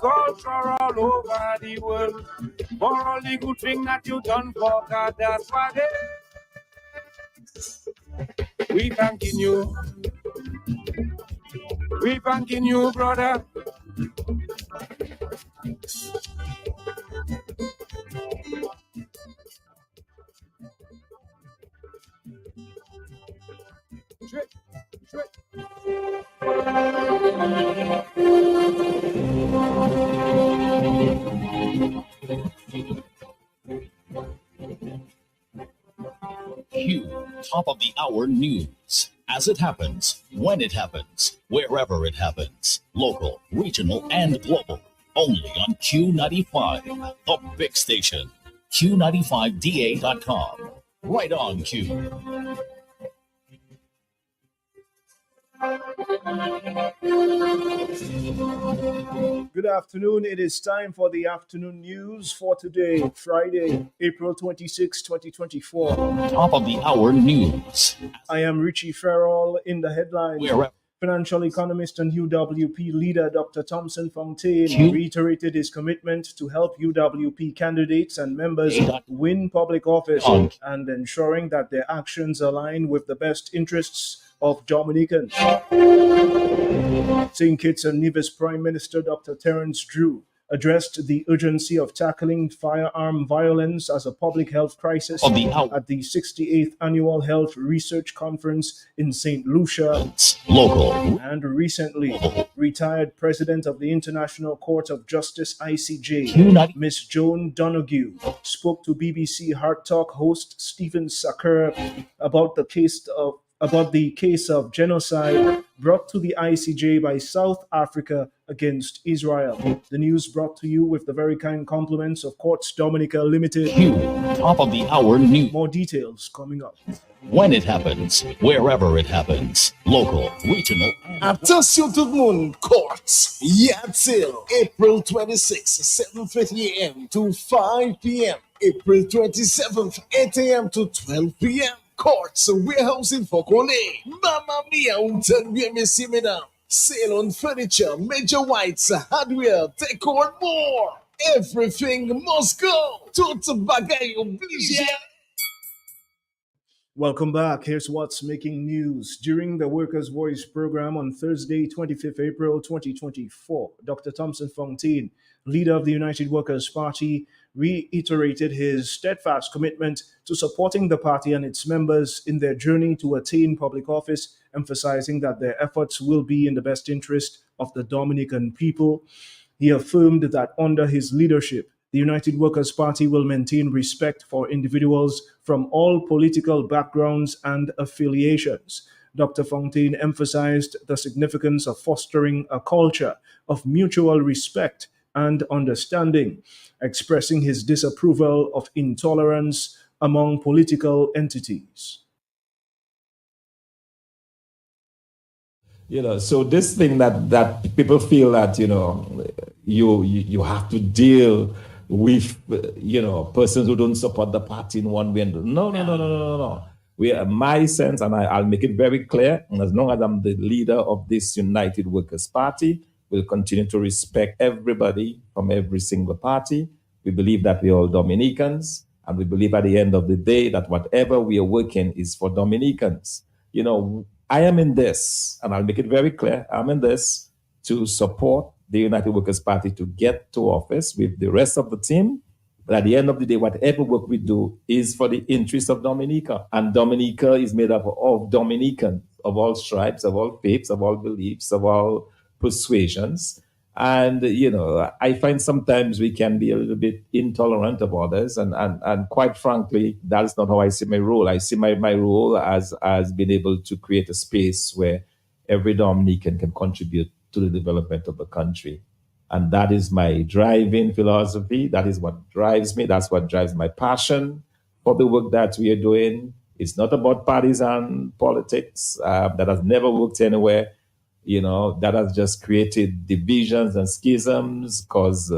culture all over the world. For all the good thing that you done for God, that's why we thanking you. We thanking you, brother. Q, top of the hour news. As it happens, when it happens, wherever it happens. Local, regional, and global. Only on Q95, the big station. Q95DA.com. Right on, Q. Good afternoon. It is time for the afternoon news for today, Friday, April 26, 2024. Top of the hour news. I am Richie Farrell in the headlines. Financial economist and UWP leader Dr. Thompson Fontaine reiterated his commitment to help UWP candidates and members win public office and ensuring that their actions align with the best interests of Dominicans. St. Kitts and Nevis Prime Minister Dr. Terence Drew addressed the urgency of tackling firearm violence as a public health crisis at the 68th Annual Health Research Conference in St. Lucia. And recently, retired President of the International Court of Justice ICJ, Miss Joan Donoghue, spoke to BBC Heart Talk host Stephen Saker about the case of genocide brought to the ICJ by South Africa against Israel. The news brought to you with the very kind compliments of Courts Dominica Limited. Top of the hour news. More details coming up. When it happens, wherever it happens. Local, regional. Attention tout le monde, Courts. Yatil, April 26th, 7:30 a.m. to 5 p.m. April 27th, 8 a.m. to 12 p.m. Courts, warehousing for Kole. Mamma mia, bien messieurs, mesdames. Sale on furniture, major whites, hardware, decor, more. Everything must go. Tout bagay obligé. Welcome back. Here's what's making news. During the Workers' Voice program on Thursday, 25th April 2024, Dr. Thompson Fontaine, leader of the United Workers' Party, reiterated his steadfast commitment to supporting the party and its members in their journey to attain public office, emphasizing that their efforts will be in the best interest of the Dominican people. He affirmed that under his leadership, the United Workers' Party will maintain respect for individuals from all political backgrounds and affiliations. Dr. Fontaine emphasized the significance of fostering a culture of mutual respect and understanding, expressing his disapproval of intolerance among political entities. So this thing that people feel that, you have to deal with, persons who don't support the party in one way. No. My sense, and I'll make it very clear, and as long as I'm the leader of this United Workers' Party, we'll continue to respect everybody from every single party. We believe that we're all Dominicans, and we believe at the end of the day that whatever we are working is for Dominicans. I am in this, and I'll make it very clear, I'm in this to support the United Workers' Party to get to office with the rest of the team. But at the end of the day, whatever work we do is for the interest of Dominica. And Dominica is made up of Dominicans, of all stripes, of all faiths, of all beliefs, of all persuasions. And, I find sometimes we can be a little bit intolerant of others. And quite frankly, that's not how I see my role. I see my role as being able to create a space where every Dominican can contribute to the development of the country. And that is my driving philosophy. That is what drives me. That's what drives my passion for the work that we are doing. It's not about partisan politics. That has never worked anywhere. That has just created divisions and schisms, cause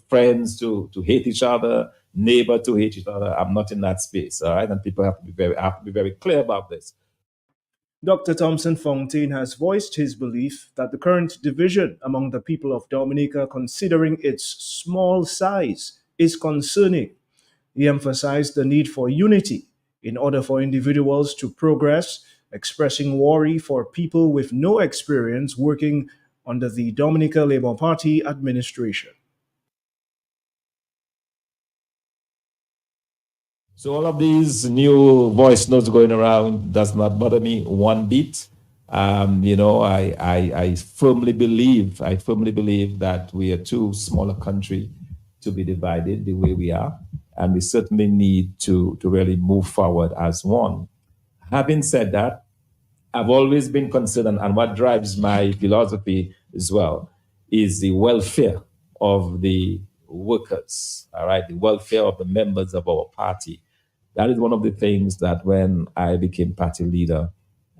friends to hate each other, neighbor to hate each other. I'm not in that space, all right? And people have to be very clear about this. Dr. Thompson Fontaine has voiced his belief that the current division among the people of Dominica, considering its small size, is concerning. He emphasized the need for unity in order for individuals to progress, expressing worry for people with no experience working under the Dominica Labour Party administration. So all of these new voice notes going around does not bother me one bit. I firmly believe that we are too small a country to be divided the way we are, and we certainly need to really move forward as one. Having said that, I've always been concerned, and what drives my philosophy as well is the welfare of the workers, all right, the welfare of the members of our party. That is one of the things that when I became party leader,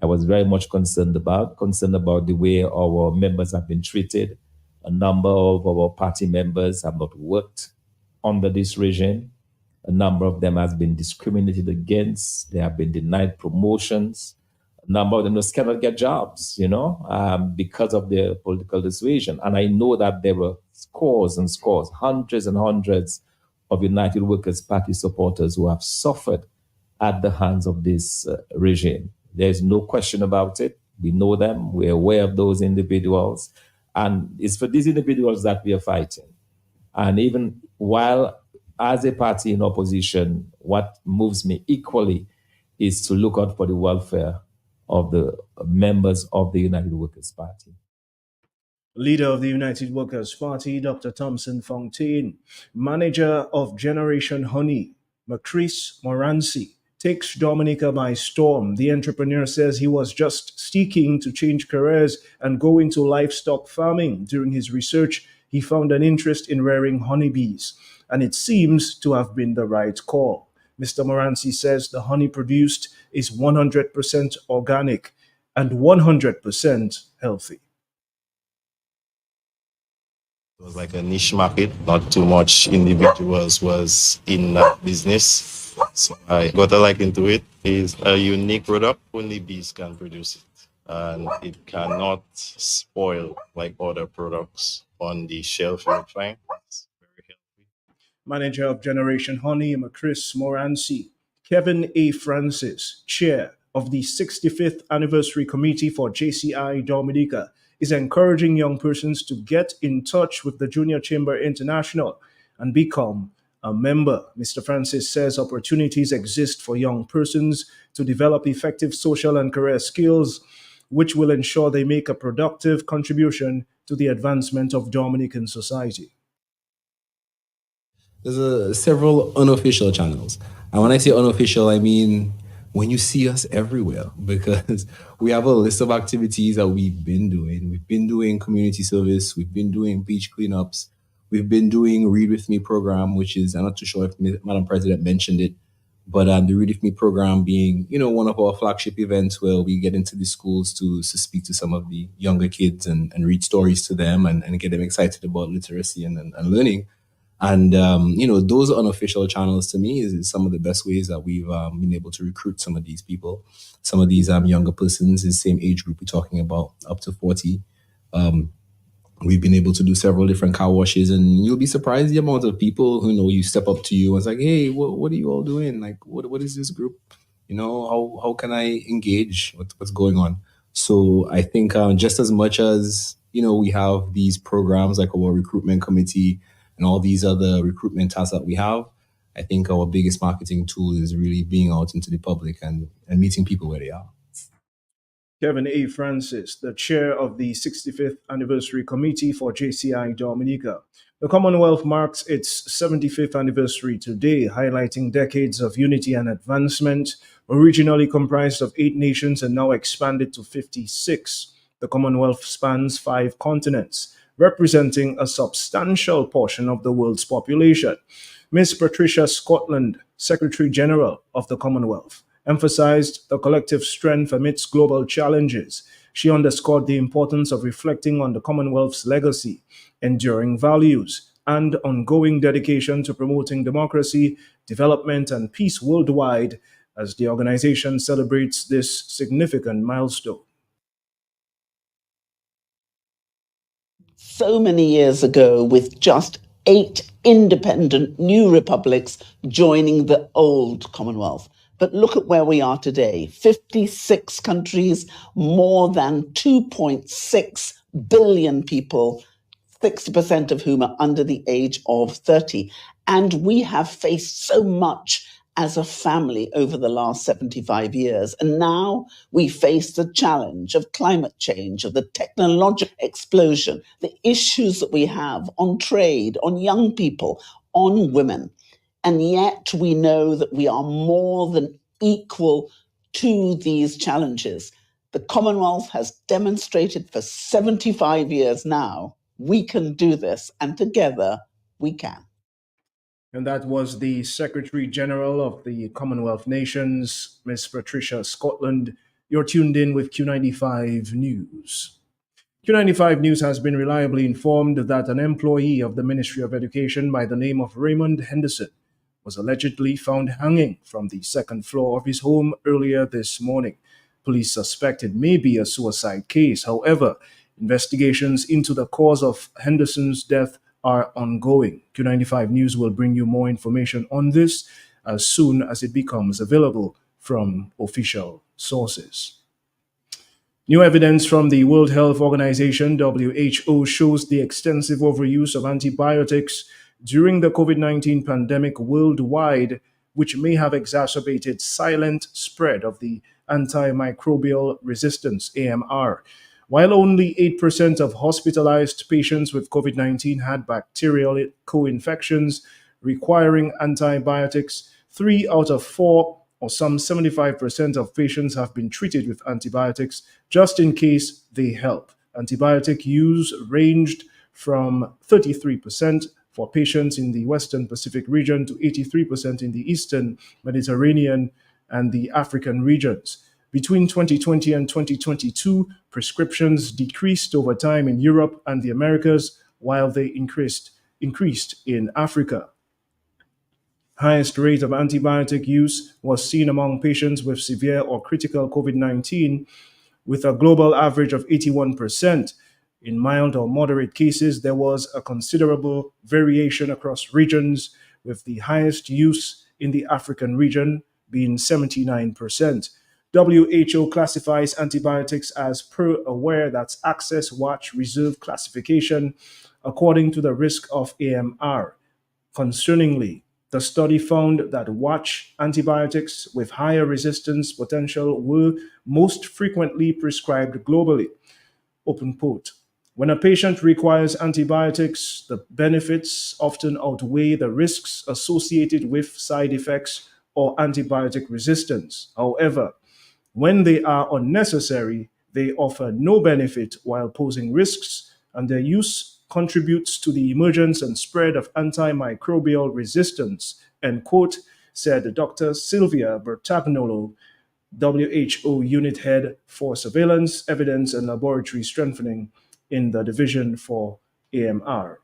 I was very much concerned about the way our members have been treated. A number of our party members have not worked under this regime. A number of them has been discriminated against. They have been denied promotions. A number of them just cannot get jobs, because of their political dissuasion. And I know that there were scores and scores, hundreds and hundreds of United Workers' Party supporters who have suffered at the hands of this regime. There's no question about it. We know them. We're aware of those individuals. And it's for these individuals that we are fighting. And even while as a party in opposition, what moves me equally is to look out for the welfare of the members of the United Workers' Party. Leader of the United Workers' Party, Dr. Thompson Fontaine, manager of Generation Honey, Macris Moranci, takes Dominica by storm. The entrepreneur says he was just seeking to change careers and go into livestock farming. During his research, he found an interest in rearing honeybees, and it seems to have been the right call. Mr. Moranci says the honey produced is 100% organic and 100% healthy. It was like a niche market, not too much individuals was in that business. So I got a liking to it. It's a unique product, only bees can produce it. And it cannot spoil like other products on the shelf. You'll find it's very healthy. Manager of Generation Honey, Macris Moranci. Kevin A. Francis, chair of the 65th Anniversary Committee for JCI Dominica, is encouraging young persons to get in touch with the Junior Chamber International and become a member. Mr. Francis says opportunities exist for young persons to develop effective social and career skills, which will ensure they make a productive contribution to the advancement of Dominican society. There's several unofficial channels. And when I say unofficial, I mean when you see us everywhere, because we have a list of activities that we've been doing. We've been doing community service. We've been doing beach cleanups. We've been doing Read With Me program, which is, I'm not too sure if Madam President mentioned it, but the Read With Me program being, one of our flagship events where we get into the schools to speak to some of the younger kids and read stories to them and get them excited about literacy and learning. And, those unofficial channels to me is some of the best ways that we've been able to recruit some of these people, some of these younger persons, the same age group we're talking about, up to 40. We've been able to do several different car washes, and you'll be surprised the amount of people who you step up to you and it's like, hey, what are you all doing? Like, what is this group? How can I engage? What's going on? So I think just as much as, we have these programs like our recruitment committee and all these other recruitment tasks that we have, I think our biggest marketing tool is really being out into the public and meeting people where they are. Kevin A. Francis, the chair of the 65th Anniversary Committee for JCI Dominica. The Commonwealth marks its 75th anniversary today, highlighting decades of unity and advancement. Originally comprised of 8 nations and now expanded to 56, the Commonwealth spans 5 continents, representing a substantial portion of the world's population. Ms. Patricia Scotland, Secretary General of the Commonwealth, emphasized the collective strength amidst global challenges. She underscored the importance of reflecting on the Commonwealth's legacy, enduring values, and ongoing dedication to promoting democracy, development, and peace worldwide as the organization celebrates this significant milestone. So many years ago, with just 8 independent new republics joining the old Commonwealth. But look at where we are today: 56 countries, more than 2.6 billion people, 60% of whom are under the age of 30. And we have faced so much as a family over the last 75 years. And now we face the challenge of climate change, of the technological explosion, the issues that we have on trade, on young people, on women. And yet we know that we are more than equal to these challenges. The Commonwealth has demonstrated for 75 years now we can do this, and together we can. And that was the Secretary General of the Commonwealth Nations, Ms. Patricia Scotland. You're tuned in with Q95 News. Q95 News has been reliably informed that an employee of the Ministry of Education by the name of Raymond Henderson was allegedly found hanging from the second floor of his home earlier this morning. Police suspect it may be a suicide case. However, investigations into the cause of Henderson's death are ongoing. Q95 News will bring you more information on this as soon as it becomes available from official sources. New evidence from the World Health Organization, WHO, shows the extensive overuse of antibiotics during the COVID-19 pandemic worldwide, which may have exacerbated silent spread of the antimicrobial resistance, AMR. While only 8% of hospitalized patients with COVID-19 had bacterial co-infections requiring antibiotics, 3 out of 4, or some 75% of patients have been treated with antibiotics just in case they help. Antibiotic use ranged from 33% for patients in the Western Pacific region to 83% in the Eastern Mediterranean and the African regions. Between 2020 and 2022, prescriptions decreased over time in Europe and the Americas, while they increased in Africa. Highest rate of antibiotic use was seen among patients with severe or critical COVID-19, with a global average of 81%. In mild or moderate cases, there was a considerable variation across regions, with the highest use in the African region being 79%. WHO classifies antibiotics as per Aware, that's Access Watch Reserve classification, according to the risk of AMR. Concerningly, the study found that watch antibiotics with higher resistance potential were most frequently prescribed globally. Open quote. When a patient requires antibiotics, the benefits often outweigh the risks associated with side effects or antibiotic resistance. However, when they are unnecessary, they offer no benefit while posing risks, and their use contributes to the emergence and spread of antimicrobial resistance, end quote, said Dr. Sylvia Bertagnolo, WHO Unit Head for Surveillance, Evidence, and Laboratory Strengthening in the Division for AMR.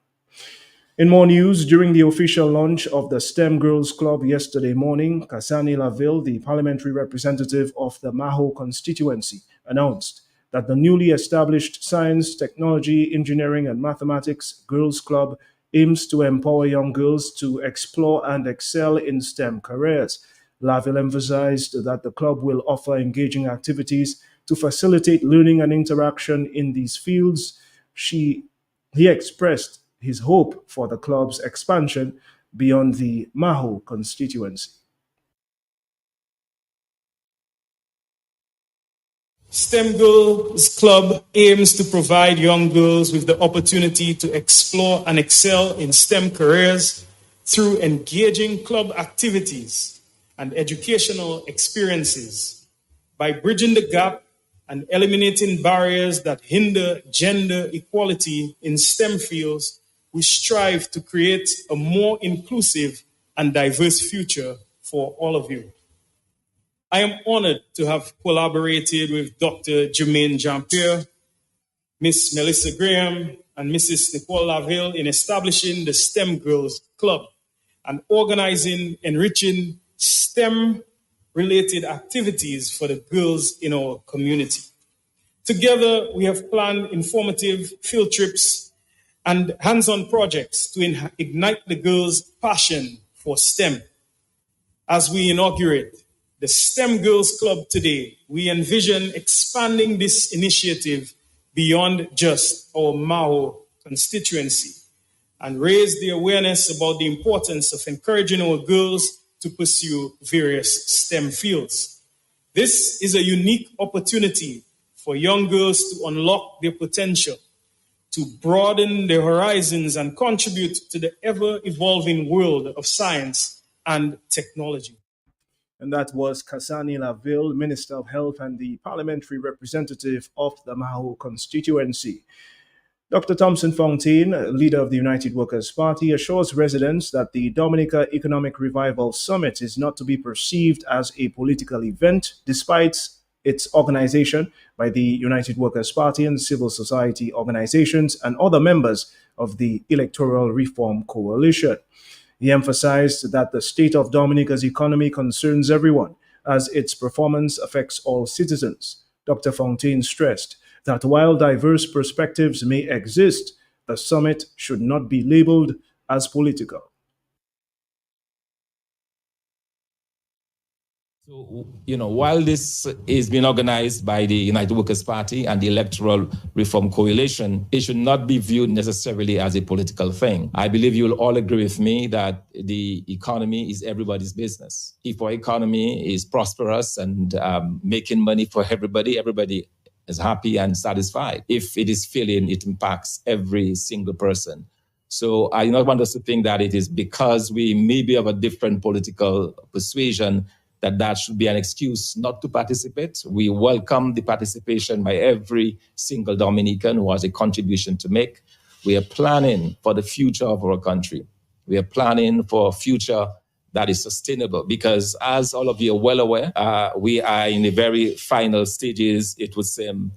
In more news, during the official launch of the STEM Girls Club yesterday morning, Kasani Laville, the parliamentary representative of the Maho constituency, announced that the newly established Science, Technology, Engineering, and Mathematics Girls Club aims to empower young girls to explore and excel in STEM careers. Laville emphasized that the club will offer engaging activities to facilitate learning and interaction in these fields. He expressed his hope for the club's expansion beyond the Maho constituency. STEM Girls Club aims to provide young girls with the opportunity to explore and excel in STEM careers through engaging club activities and educational experiences. By bridging the gap and eliminating barriers that hinder gender equality in STEM fields, we strive to create a more inclusive and diverse future for all of you. I am honored to have collaborated with Dr. Jermaine Jean-Pierre, Miss Melissa Graham, and Mrs. Nicole Laville in establishing the STEM Girls Club and organizing enriching STEM related activities for the girls in our community. Together, we have planned informative field trips and hands-on projects to ignite the girls' passion for STEM. As we inaugurate the STEM Girls Club today, we envision expanding this initiative beyond just our Maho constituency and raise the awareness about the importance of encouraging our girls to pursue various STEM fields. This is a unique opportunity for young girls to unlock their potential, to broaden their horizons and contribute to the ever-evolving world of science and technology. And that was Kasani Laville, Minister of Health and the parliamentary representative of the Maho constituency. Dr. Thompson Fontaine, leader of the United Workers' Party, assures residents that the Dominica Economic Revival Summit is not to be perceived as a political event, despite its organization by the United Workers' Party and civil society organizations and other members of the Electoral Reform Coalition. He emphasized that the state of Dominica's economy concerns everyone, as its performance affects all citizens. Dr. Fontaine stressed that while diverse perspectives may exist, the summit should not be labeled as political. So, while this is being organized by the United Workers' Party and the Electoral Reform Coalition, it should not be viewed necessarily as a political thing. I believe you'll all agree with me that the economy is everybody's business. If our economy is prosperous and making money for everybody, everybody is happy and satisfied. If it is failing, it impacts every single person. So I do not want us to think that it is because we may be of a different political persuasion that should be an excuse not to participate. We welcome the participation by every single Dominican who has a contribution to make. We are planning for the future of our country. We are planning for a future that is sustainable because, as all of you are well aware, we are in the very final stages, it would seem,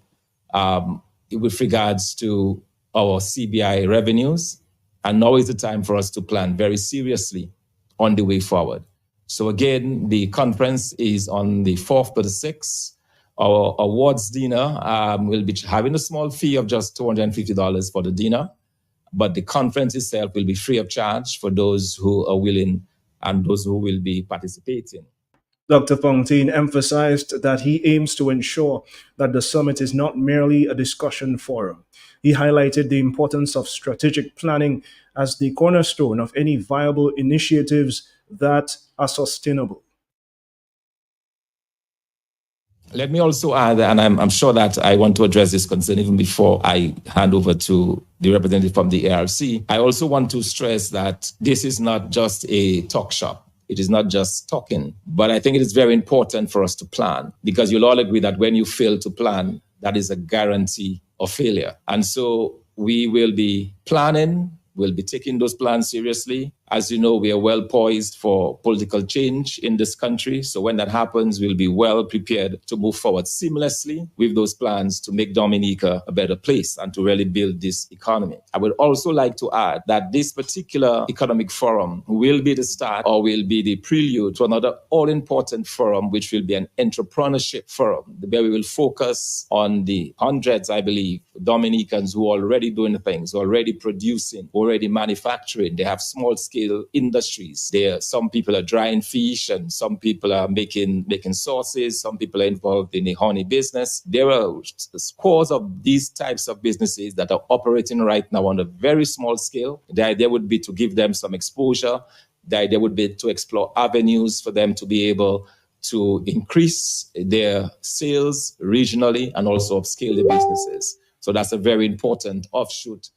with regards to our CBI revenues. And now is the time for us to plan very seriously on the way forward. So again, the conference is on the 4th to the 6th. Our awards dinner will be having a small fee of just $250 for the dinner, but the conference itself will be free of charge for those who are willing and those who will be participating. Dr. Fontaine emphasized that he aims to ensure that the summit is not merely a discussion forum. He highlighted the importance of strategic planning as the cornerstone of any viable initiatives that are sustainable. Let me also add, and I'm sure that I want to address this concern even before I hand over to the representative from the ARC. I also want to stress that this is not just a talk shop. It is not just talking, but I think it is very important for us to plan, because you'll all agree that when you fail to plan, that is a guarantee of failure. And so we will be planning, we'll be taking those plans seriously. As you know, we are well poised for political change in this country. So when that happens, we'll be well prepared to move forward seamlessly with those plans to make Dominica a better place and to really build this economy. I would also like to add that this particular economic forum will be the start or will be the prelude to another all-important forum, which will be an entrepreneurship forum, where we will focus on the hundreds, I believe, Dominicans who are already doing things, already producing, already manufacturing. They have small-scale industries. Some people are drying fish, and some people are making sauces. Some people are involved in the honey business. There are scores of these types of businesses that are operating right now on a very small scale. The idea would be to give them some exposure. The idea would be to explore avenues for them to be able to increase their sales regionally and also upscale their businesses. So that's a very important offshoot.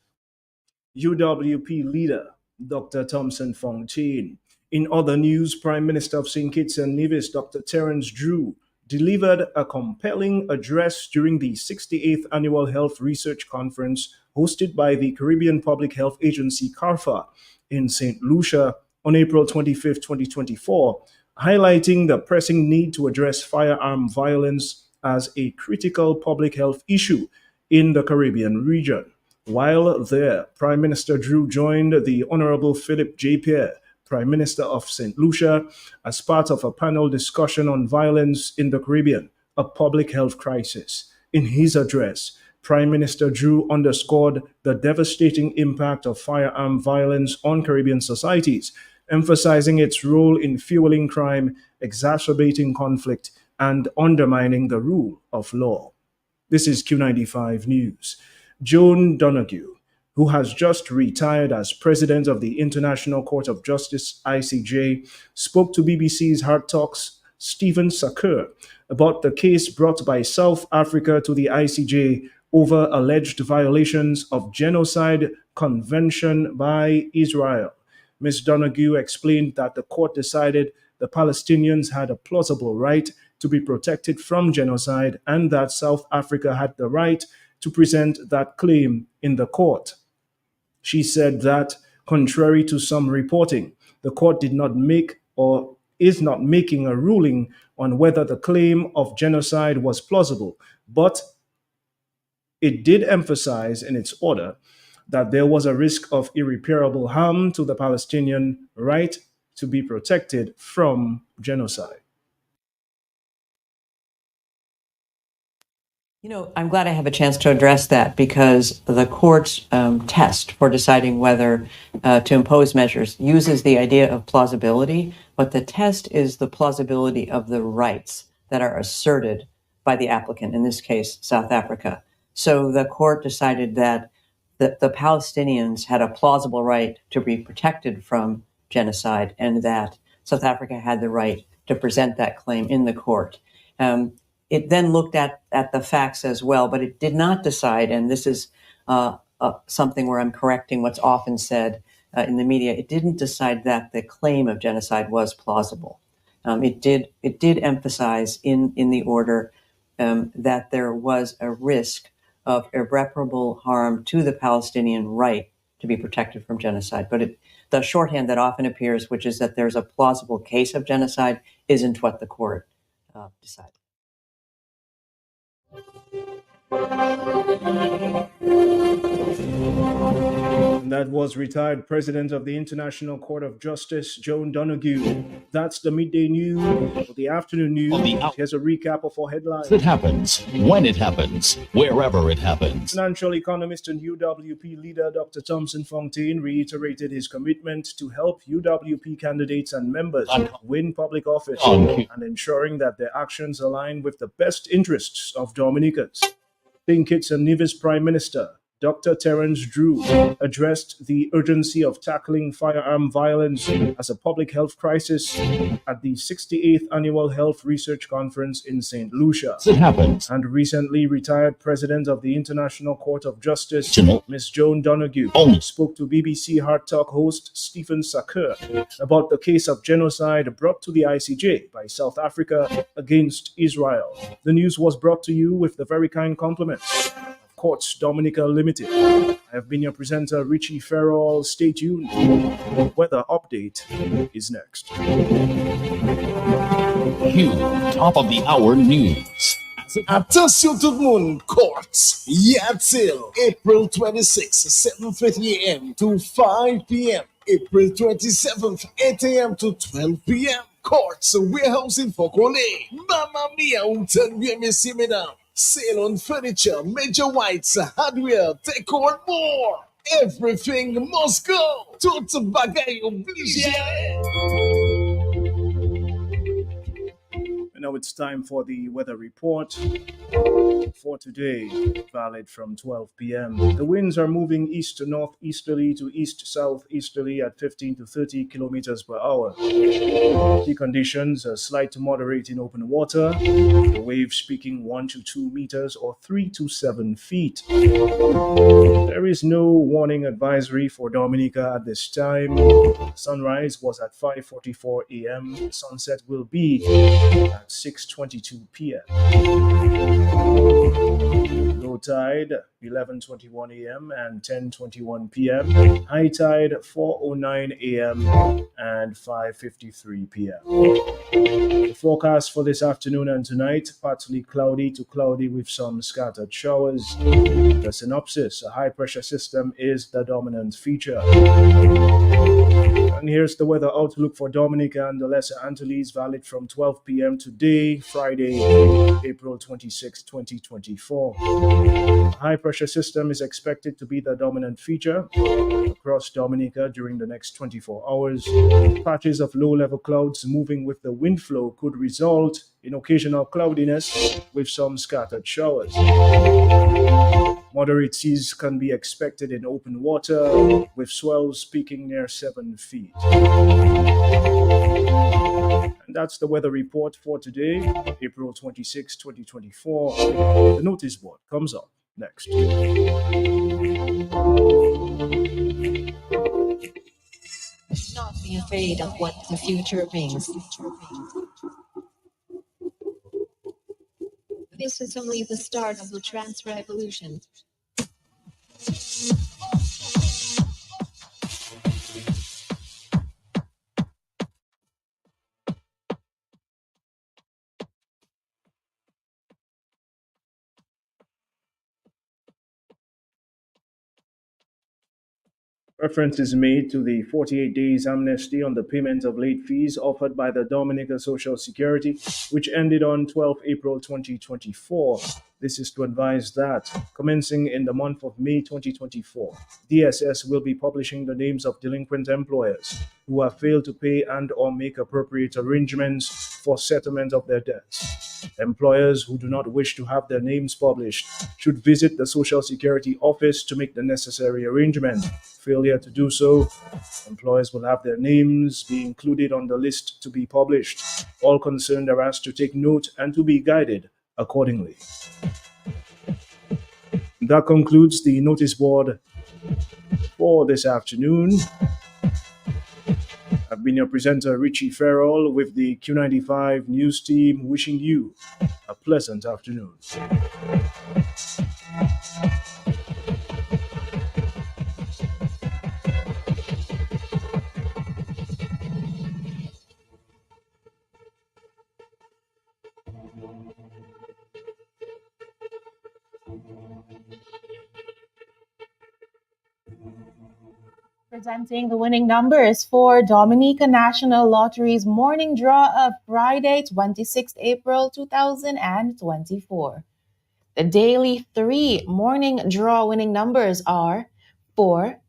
UWP leader Dr. Thompson Fontaine. In other news, Prime Minister of St. Kitts and Nevis, Dr. Terence Drew, delivered a compelling address during the 68th Annual Health Research Conference hosted by the Caribbean Public Health Agency, CARPHA, in St. Lucia on April 25, 2024, highlighting the pressing need to address firearm violence as a critical public health issue in the Caribbean region. While there, Prime Minister Drew joined the Honorable Philip J. Pierre, Prime Minister of St. Lucia, as part of a panel discussion on violence in the Caribbean, a public health crisis. In his address, Prime Minister Drew underscored the devastating impact of firearm violence on Caribbean societies, emphasizing its role in fueling crime, exacerbating conflict, and undermining the rule of law. This is Q95 News. Joan Donoghue, who has just retired as president of the International Court of Justice, ICJ, spoke to BBC's Hard Talk's Stephen Sakur about the case brought by South Africa to the ICJ over alleged violations of genocide convention by Israel. Ms. Donoghue explained that the court decided the Palestinians had a plausible right to be protected from genocide and that South Africa had the right to present that claim in the court. She said that, contrary to some reporting, the court did not make or is not making a ruling on whether the claim of genocide was plausible, but it did emphasize in its order that there was a risk of irreparable harm to the Palestinian right to be protected from genocide. You know, I'm glad I have a chance to address that because the court's test for deciding whether to impose measures uses the idea of plausibility, but the test is the plausibility of the rights that are asserted by the applicant, in this case, South Africa. So the court decided that the Palestinians had a plausible right to be protected from genocide and that South Africa had the right to present that claim in the court. It then looked at the facts as well, but it did not decide, and this is something where I'm correcting what's often said in the media, it didn't decide that the claim of genocide was plausible. It did emphasize in the order that there was a risk of irreparable harm to the Palestinian right to be protected from genocide. But the shorthand that often appears, which is that there's a plausible case of genocide, isn't what the court decided. And that was retired President of the International Court of Justice, Joan Donoghue. That's the midday news. For the afternoon news, here's a recap of our headlines. It happens, when it happens, wherever it happens. Financial economist and UWP leader Dr. Thompson Fontaine reiterated his commitment to help UWP candidates and members win public office and ensuring that their actions align with the best interests of Dominicans. St. Kitts and Nevis Prime Minister Dr. Terence Drew addressed the urgency of tackling firearm violence as a public health crisis at the 68th Annual Health Research Conference in St. Lucia. It happens. And recently retired President of the International Court of Justice, Ms. Joan Donoghue, spoke to BBC Hard Talk host Stephen Sakur about the case of genocide brought to the ICJ by South Africa against Israel. The news was brought to you with the very kind compliments Courts Dominica Limited. I have been your presenter, Richie Farrell. Stay tuned. Weather update is next. Q, top of the hour news. Attention tout le monde, Courts, Yatil, April 26th, 7:30 a.m. to 5 p.m. April 27th, 8 a.m. to 12 p.m. Courts, warehousing for Kole. Mamma mia, bien, messieurs, mesdames. Sale on furniture, major whites, hardware, decor, more. Everything must go. Tout bagay obligé. And now it's time for the weather report for today, valid from 12 p.m. The winds are moving east to northeasterly to east-southeasterly at 15 to 30 kilometers per hour. Key conditions are slight to moderate in open water, the waves peaking 1 to 2 meters or 3 to 7 feet. There is no warning advisory for Dominica at this time. Sunrise was at 5:44 a.m. Sunset will be at 6:22 p.m. Low tide 11:21 a.m. and 10:21 p.m. High tide 4:09 a.m. and 5:53 p.m. The forecast for this afternoon and tonight: partly cloudy to cloudy with some scattered showers. The synopsis: a high pressure system is the dominant feature. And here here's the weather outlook for Dominica and the Lesser Antilles, valid from 12 p.m. today, Friday, April 26, 2024. A high pressure system is expected to be the dominant feature across Dominica during the next 24 hours. Patches of low level clouds moving with the wind flow could result in occasional cloudiness with some scattered showers. Moderate seas can be expected in open water, with swells peaking near 7 feet. And that's the weather report for today, April 26, 2024. The notice board comes up next. Do not be afraid of what the future brings. This is only the start of the trans revolution. Reference is made to the 48 days amnesty on the payment of late fees offered by the Dominica Social Security, which ended on 12 April 2024. This is to advise that, commencing in the month of May 2024, DSS will be publishing the names of delinquent employers who have failed to pay and or make appropriate arrangements for settlement of their debts. Employers who do not wish to have their names published should visit the Social Security office to make the necessary arrangement. Failure to do so, employers will have their names be included on the list to be published. All concerned are asked to take note and to be guided accordingly. That concludes the notice board for this afternoon. I've been your presenter, Richie Farrell, with the Q95 News team, wishing you a pleasant afternoon. Presenting the winning numbers for Dominica National Lottery's morning draw of Friday, 26 April 2024. The daily 3 morning draw winning numbers are 4,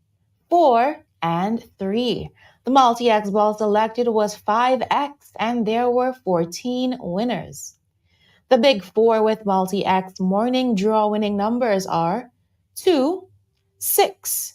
4, and 3. The multi-X ball selected was 5X, and there were 14 winners. The big 4 with multi-X morning draw winning numbers are 2, 6,